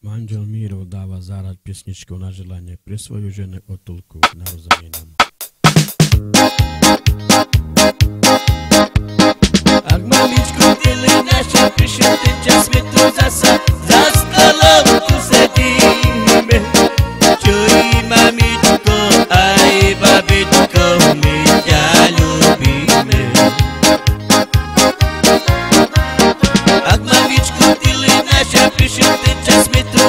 Manžel Miro dáva zahrať piesničku na želanie pre svoju ženu Otulku k narodeninám. Ak mamičku, ty naša, prišiel ten čas, sme tu zasa za stolom tu sedíme. Čuj, mamičko, aj babičko, my ťa ľúbime. Ak mamičku, ty naša, prišiel ten čas, sme tu